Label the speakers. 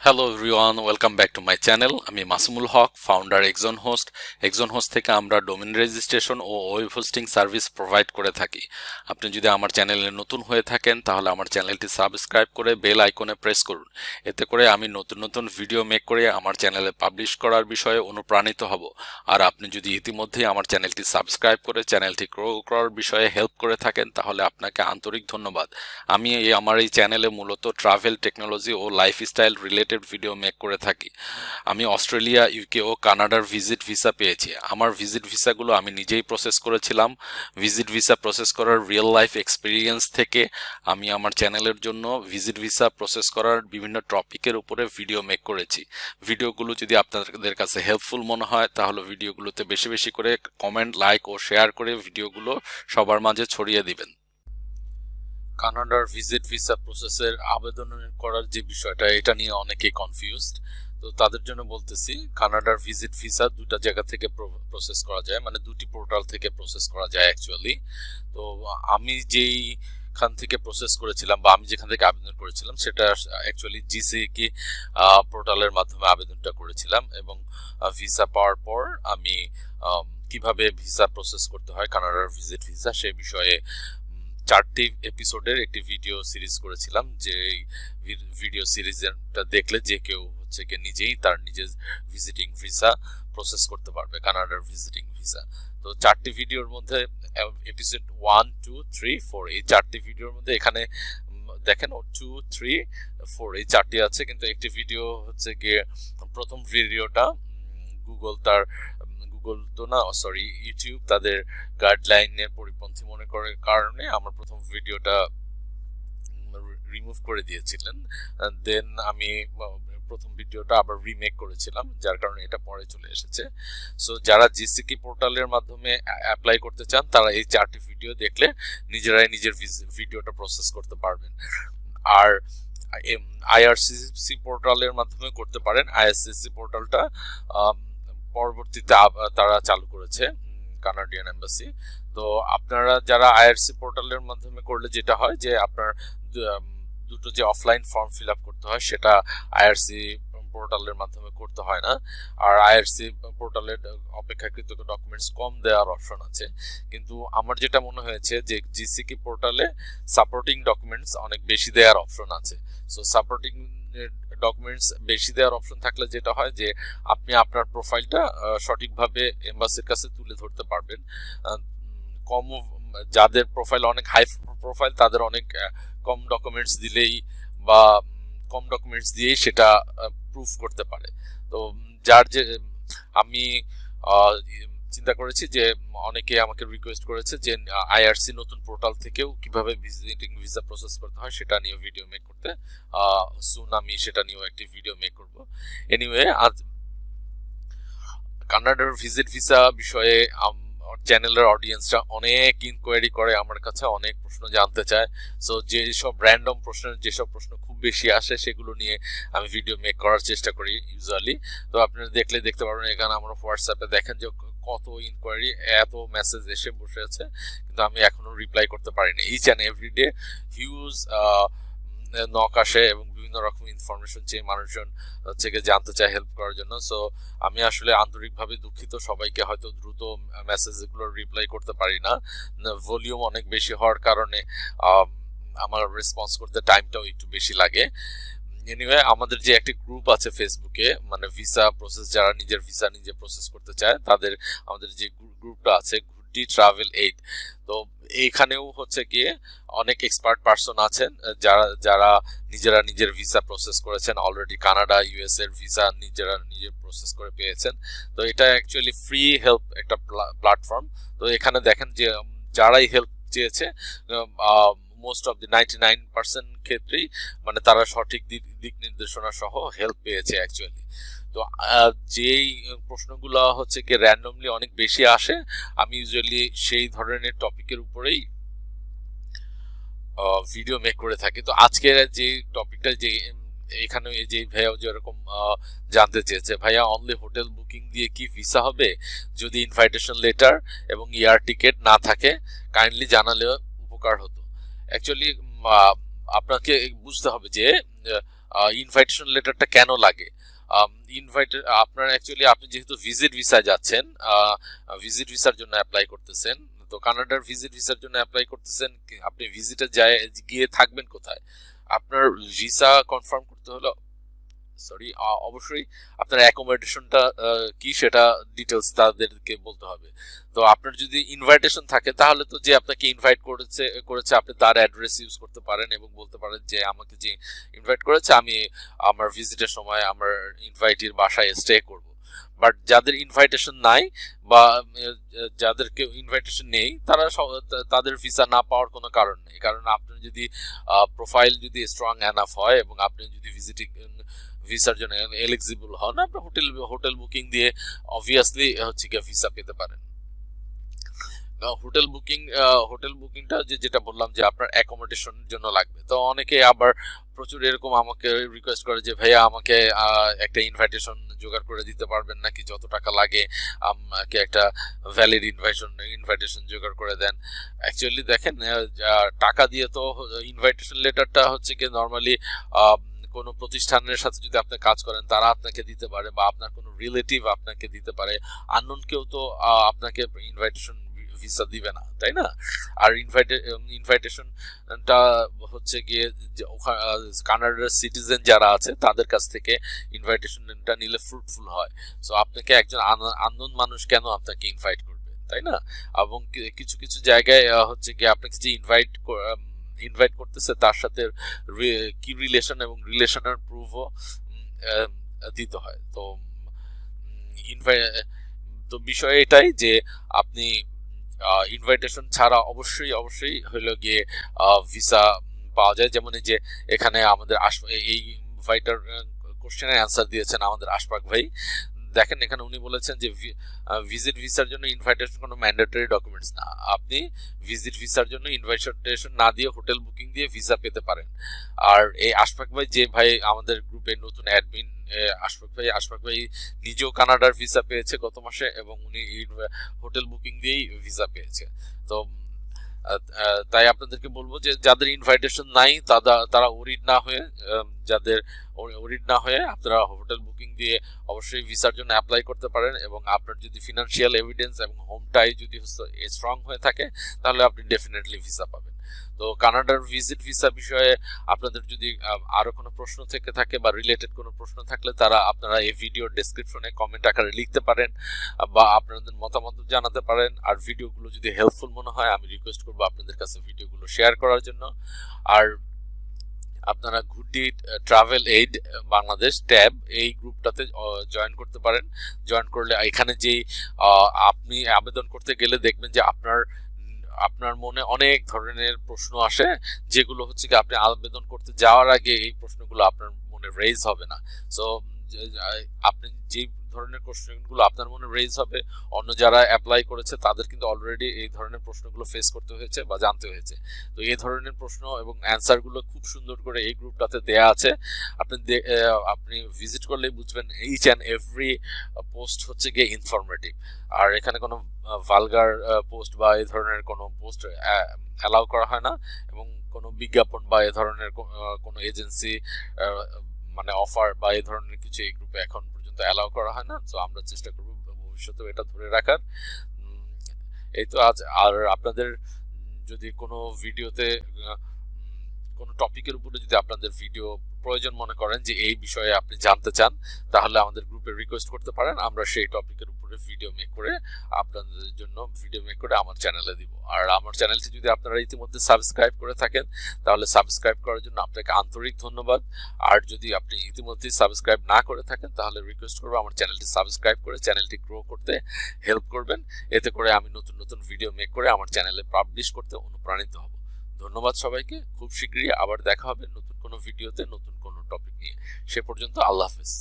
Speaker 1: Hello everyone, welcome back to my channel. আমি Masumul Haque, founder Exon Host. Exon Host থেকে আমরা domain registration ও web hosting service provide করে থাকি। আপনি যদি আমার চ্যানেলে নতুন হয়ে থাকেন তাহলে আমার চ্যানেলটি সাবস্ক্রাইব করে বেল আইকনে প্রেস করুন। এতে করে আমি নতুন নতুন ভিডিও মেক করে আমার চ্যানেলে পাবলিশ করার বিষয়ে অনুপ্রাণিত হব। আর আপনি যদি ইতিমধ্যেই আমার চ্যানেলটি সাবস্ক্রাইব করে চ্যানেলটি গ্রো করার বিষয়ে হেল্প করে থাকেন তাহলে আপনাকে আন্তরিক ধন্যবাদ। আমি আমার এই চ্যানেলে মূলত ট্রাভেল, টেকনোলজি ও লাইফস্টাইল রিলেটেড ভিডিও মেক করে থাকি। আমি অস্ট্রেলিয়া, ইউকে ও কানাডার ভিজিট ভিসা পেয়েছি। আমার ভিজিট ভিসাগুলো আমি নিজেই প্রসেস করেছিলাম। ভিজিট ভিসা প্রসেস করার রিয়েল লাইফ এক্সপিরিয়েন্স থেকে আমি আমার চ্যানেলের জন্য ভিজিট ভিসা প্রসেস করার বিভিন্ন টপিকের উপরে ভিডিও মেক করেছি। ভিডিওগুলো যদি আপনাদের কাছে হেল্পফুল মনে হয় তাহলে ভিডিওগুলোতে বেশি বেশি করে কমেন্ট, লাইক ও শেয়ার করে ভিডিওগুলো সবার মাঝে ছড়িয়ে দিবেন। কানাডার ভিজিট ভিসা প্রসেসের আবেদন করার যে বিষয়টা, এটা নিয়ে অনেকেই কনফিউজড। তো তাদের জন্য বলতেছি, কানাডার ভিজিট ভিসা দুটা জায়গা থেকে প্রসেস করা যায়, মানে দুটি পোর্টাল থেকে প্রসেস করা যায় অ্যাকচুয়ালি। তো আমি যেই খান থেকে প্রসেস করেছিলাম বা আমি যেখান থেকে আবেদন করেছিলাম সেটা অ্যাকচুয়ালি জিসিকি পোর্টালের মাধ্যমে আবেদনটা করেছিলাম। এবং ভিসা পাওয়ার পর আমি কিভাবে ভিসা প্রসেস করতে হয় কানাডার ভিজিট ভিসা সে বিষয়ে 4টি এপিসোডের একটি ভিডিও সিরিজ করেছিলাম। যে ভিডিও সিরিজটা দেখলে যে কেউ হচ্ছে কি নিজেই তার নিজের ভিজিটিং ভিসা প্রসেস করতে পারবে, কানাডার ভিজিটিং ভিসা। তো 4টি ভিডিওর মধ্যে এপিসোড 1, 2, 3, 4 এই 4টি ভিডিওর মধ্যে এখানে দেখেন 2, 3, 4 এই 4টি আছে, কিন্তু একটি ভিডিও হচ্ছে গিয়ে প্রথম ভিডিওটা গুগল তো না, সরি, ইউটিউব তাদের গাইডলাইনের পরিপন্থী মনে করার কারণে আমার প্রথম ভিডিওটা রিমুভ করে দিয়েছিলেন। দেন আমি প্রথম ভিডিওটা আবার রিমেক করেছিলাম, যার কারণে এটা পরে চলে এসেছে। সো যারা জিসিকি পোর্টালের মাধ্যমে অ্যাপ্লাই করতে চান তারা এই 4টি ভিডিও দেখলে নিজেরাই নিজের ভিডিওটা প্রসেস করতে পারবেন। আর আইআরসিসি পোর্টালের মাধ্যমে করতে পারেন। আইআরসিসি পোর্টালটা পরবর্তীতে তারা চালু করেছে, কানাডিয়ান এম্বাসি। তো আপনারা যারা আইআরসি পোর্টালের মাধ্যমে করলে যেটা হয় যে আপনার দুটো যে অফলাইন ফর্ম ফিল আপ করতে হয় সেটা আইআরসি পোর্টালের মাধ্যমে করতে হয় না। আর আইআরসি পোর্টালের অপেক্ষাকৃত ডকুমেন্টস কম দেওয়ার অপশন আছে, কিন্তু আমার যেটা মনে হয়েছে যে জিসিকি পোর্টালে সাপোর্টিং ডকুমেন্টস অনেক বেশি দেওয়ার অপশন আছে। সো সাপোর্টিং ডকুমেন্টস বেশি দেওয়ার অপশন থাকলে যেটা হয় যে আপনি আপনার প্রোফাইলটা সঠিকভাবে এম্বাসির কাছে তুলে ধরতে পারবেন। কম যাদের প্রোফাইল অনেক হাই প্রোফাইল তাদের অনেক কম ডকুমেন্টস দিলেই বা কম ডকুমেন্টস দিয়েই সেটা প্রুফ করতে পারে। তো যার যে আমি চিন্তা করেছি যে অনেকে আমাকে রিকোয়েস্ট করেছে যে আইআরসি নতুন পোর্টাল থেকেও কিভাবে ভিজিটিং ভিসা প্রসেস করতে হয় সেটা নিয়ে ভিডিও মেক করতে। সুন আমি সেটা নিয়েও একটি ভিডিও মেক করব। এনিওয়ে, আজ কানাডার ভিজিট ভিসা বিষয়ে চ্যানেলের অডিয়েন্সরা অনেক ইনকোয়ারি করে, আমার কাছে অনেক প্রশ্ন জানতে চায়। সো যেসব র্যান্ডম যেসব প্রশ্ন খুব বেশি আসে সেগুলো নিয়ে আমি ভিডিও মেক করার চেষ্টা করি ইউজুয়ালি। তো আপনারা দেখতে পারবেন এখানে আমার হোয়াটসঅ্যাপে দেখেন যে কত ইনকোয়ারি, এত মেসেজ এসে বসে আছে, কিন্তু আমি এখনো রিপ্লাই করতে পারিনি। Each and everyday huge knock আসে এবং বিভিন্ন রকম ইনফরমেশন চেয়ে মানুষজন হচ্ছে জানতে চায় হেল্প করার জন্য। সো আমি আসলে আন্তরিকভাবে দুঃখিত, সবাইকে হয়তো দ্রুত মেসেজগুলো রিপ্লাই করতে পারি না। ভলিউম অনেক বেশি হওয়ার কারণে আমার রেসপন্স করতে টাইমটাও একটু বেশি লাগে। এনিওয়ে, আমাদের যে একটি গ্রুপ আছে ফেসবুকে, মানে ভিসা প্রসেস যারা নিজের ভিসা নিজে প্রসেস করতে চায় তাদের আমাদের যে গ্রুপটা আছে গুডি ট্রাভেল 8, তো এইখানেও হচ্ছে গিয়ে অনেক এক্সপার্ট পারসন আছেন যারা নিজেরা নিজের ভিসা প্রসেস করেছেন অলরেডি। কানাডা, ইউএস এর ভিসা নিজেরা নিজে প্রসেস করে পেয়েছেন। তো এটা অ্যাকচুয়ালি ফ্রি হেল্প একটা প্ল্যাটফর্ম। তো এখানে দেখেন যে যারাই হেল্প চেয়েছে মোস্ট অফ দি 99% ক্ষেত্রেই মানে তারা সঠিক দিক নির্দেশনা সহ হেল্প পেয়েছে অ্যাকচুয়ালি। তো যেই প্রশ্নগুলো হচ্ছে কি র্যান্ডমলি অনেক বেশি আসে, আমি ইউজুয়ালি সেই ধরনের টপিকের উপরেই ভিডিও মেক করে থাকি। তো আজকের যে টপিকটা, যে এখানে যে ভাইয়া যেরকম জানতে চেয়েছে, ভাইয়া অনলি হোটেল বুকিং দিয়ে কি ভিসা হবে যদি ইনভাইটেশন লেটার এবং এয়ার টিকেট না থাকে, কাইন্ডলি জানালে উপকার হতো। অ্যাকচুয়ালি আপনাকে বুঝতে হবে যে ইনভাইটেশন লেটারটা কেন লাগে? ইনভাইট আপনার অ্যাকচুয়ালি আপনি যেহেতু ভিজিট ভিসায় যাচ্ছেন, ভিজিট ভিসার জন্য অ্যাপ্লাই করতেছেন, তো কানাডার ভিজিট ভিসার জন্য অ্যাপ্লাই করতেছেন, আপনি ভিজিটে যায় গিয়ে থাকবেন কোথায়? আপনার ভিসা কনফার্ম করতে হলো অবশ্যই আপনার অ্যাকোমোডেশনটা কি সেটা ডিটেলস তাদেরকে বলতে হবে। তো আপনার যদি ইনভাইটেশন থাকে তাহলে তো যে আপনাকে ইনভাইট করেছে আপনি তার অ্যাড্রেস ইউজ করতে পারেন এবং বলতে পারেন যে আমাকে যে ইনভাইট করেছে আমি আমার ভিজিটের সময় আমার ইনভাইটির বাসায় স্টে করব। বাট যাদের ইনভাইটেশন নাই বা যাদেরকে ইনভাইটেশন নেই তারা তাদের ভিসা না পাওয়ার কোনো কারণ নেই, কারণ আপনার যদি প্রোফাইল যদি স্ট্রং এনাফ হয় এবং আপনি যদি ভিজিটিং ভিসার জন্য এলিজিবল হন, আপনি হোটেল বুকিং দিয়ে অবভিয়াসলি হচ্ছে গিয়ে ভিসা পেতে পারেন। হোটেল বুকিংটা যেটা বললাম যে আপনার অ্যাকোমোডেশনের জন্য লাগবে। তো অনেকে আবার প্রচুর এরকম আমাকে রিকোয়েস্ট করে যে ভাইয়া আমাকে একটা ইনভাইটেশন জোগাড় করে দিতে পারবেন নাকি, যত টাকা লাগে আমাকে একটা ভ্যালিড ইনভাইটেশন জোগাড় করে দেন। অ্যাকচুয়ালি দেখেন টাকা দিয়ে তো ইনভাইটেশন লেটারটা হচ্ছে কি নর্মালি কোনো প্রতিষ্ঠানের সাথে যদি আপনি কাজ করেন তারা আপনাকে দিতে পারে, বা আপনার কোনো রিলেটিভ আপনাকে দিতে পারে। আননোন কেউ তো আপনাকে ইনভাইটেশন ভিসা দিবে না, তাই না? আর ইনভাইটেশনটা হচ্ছে গিয়ে কানাডার সিটিজেন যারা আছে তাদের কাছ থেকে ইনভাইটেশনটা নিলে ফ্রুটফুল হয়। সো আপনাকে একজন আননোন মানুষ কেন আপনাকে ইনভাইট করবে, তাই না? এবং কিছু কিছু জায়গায় হচ্ছে গিয়ে আপনাকে যে ইনভাইট করতেছে তার সাথে কি রিলেশন এবং রিলেশনের প্রুফও দিতে হয়। তো তো বিষয় এটাই যে আপনি ইনভাইটেশন ছাড়া অবশ্যই হইলো গিয়ে ভিসা পাওয়া যায়। যেমন এই যে এখানে আমাদের এই ইনভাইটার কোশ্চেনের অ্যান্সার দিয়েছেন আমাদের আশফাক ভাই। দেখেন এখানে উনি বলেছেন যে ভিজিট ভিসার জন্য ইনভাইটেশন কোনো ম্যান্ডেটরি ডকুমেন্টস না, আপনি ভিজিট ভিসার জন্য ইনভাইটেশন না দিয়ে হোটেল বুকিং দিয়ে ভিসা পেতে পারেন। আর এই আশফাক ভাই যে ভাই আমাদের গ্রুপে নতুন অ্যাডমিন, আশফাক ভাই নিজেও কানাডার ভিসা পেয়েছে গত মাসে এবং উনি হোটেল বুকিং দিয়েই ভিসা পেয়েছে। তো তাই আপনাদেরকে বলবো যে যাদের ইনভাইটেশন নাই তারা ওরিড না হয়ে আপনারা হোটেল বুকিং দিয়ে অবশ্যই ভিসার জন্য অ্যাপ্লাই করতে পারেন। এবং আপনার যদি ফিনান্সিয়াল এভিডেন্স এবং হোমটাই যদি স্ট্রং হয়ে থাকে তাহলে আপনি ডেফিনেটলি ভিসা পাবেন। তো কানাডার ভিজিট ভিসা বিষয়ে আপনাদের যদি আরো কোনো প্রশ্ন থেকে থাকে বা রিলেটেড কোনো প্রশ্ন থাকলে আপনারা এই ভিডিওর ডেসক্রিপশনে কমেন্ট আকারে লিখতে পারেন বা আপনাদের মতামত জানাতে পারেন। আর ভিডিওগুলো যদি হেল্পফুল মনে হয় আমি রিকোয়েস্ট করবো আপনাদের কাছে ভিডিওগুলো শেয়ার করার জন্য। আর আপনারা ঘুরডি ট্রাভেল এইড বাংলাদেশ ট্যাব এই গ্রুপটাতে জয়েন করতে পারেন। জয়েন করলে এখানে যেই আপনি আবেদন করতে গেলে দেখবেন যে আপনার মনে অনেক ধরনের প্রশ্ন আসে, যেগুলো হচ্ছে কি আপনি আবেদন করতে যাওয়ার আগে এই প্রশ্নগুলো আপনার মনে রেজ হবে না। সো আপনি যে ধরনের কোশ্চেনগুলো আপনার মনে রেজ হবে, অন্য যারা অ্যাপ্লাই করেছে তাদের কিন্তু অলরেডি এই ধরনের প্রশ্নগুলো ফেস করতে হয়েছে বা জানতে হয়েছে। তো এই ধরনের প্রশ্ন এবং অ্যান্সারগুলো খুব সুন্দর করে এই গ্রুপটাতে দেয়া আছে। আপনি ভিজিট করলেই বুঝবেন ইচ অ্যান্ড এভরি পোস্ট হচ্ছে গিয়ে ইনফরমেটিভ। আর এখানে কোনো ভালগার পোস্ট বা এই ধরনের কোনো পোস্ট অ্যালাউ করা হয় না, এবং কোনো বিজ্ঞাপন বা এ ধরনের কোনো এজেন্সি মানে অফার বা এই ধরনের কিছু এই গ্রুপে এখন পর্যন্ত অ্যালাউ করা হয় না। তো আমরা চেষ্টা করব ভবিষ্যতেও এটা ধরে রাখার। এই তো আজ। আর আপনাদের যদি কোনো ভিডিওতে কোনো টপিকের উপরে যদি আপনাদের ভিডিও প্রয়োজন মনে করেন যে এই বিষয়ে আপনি জানতে চান, তাহলে আমাদের গ্রুপে রিকোয়েস্ট করতে পারেন, আমরা সেই টপিকের উপরে ভিডিও মেক করে আপনাদের জন্য আমার চ্যানেলে দিব। আর আমার চ্যানেলটি যদি আপনারা ইতিমধ্যে সাবস্ক্রাইব করে থাকেন তাহলে সাবস্ক্রাইব করার জন্য আপনাকে আন্তরিক ধন্যবাদ। আর যদি আপনি ইতিমধ্যে সাবস্ক্রাইব না করে থাকেন তাহলে রিকোয়েস্ট করবো আমার চ্যানেলটি সাবস্ক্রাইব করে চ্যানেলটি গ্রো করতে হেল্প করবেন। এতে করে আমি নতুন নতুন ভিডিও মেক করে আমার চ্যানেলে পাবলিশ করতে অনুপ্রাণিত হব। ধন্যবাদ সবাইকে। খুব শীঘ্রই আবার দেখা হবে নতুন কোনো ভিডিওতে নতুন কোনো টপিক নিয়ে। সে পর্যন্ত আল্লাহ হাফেজ।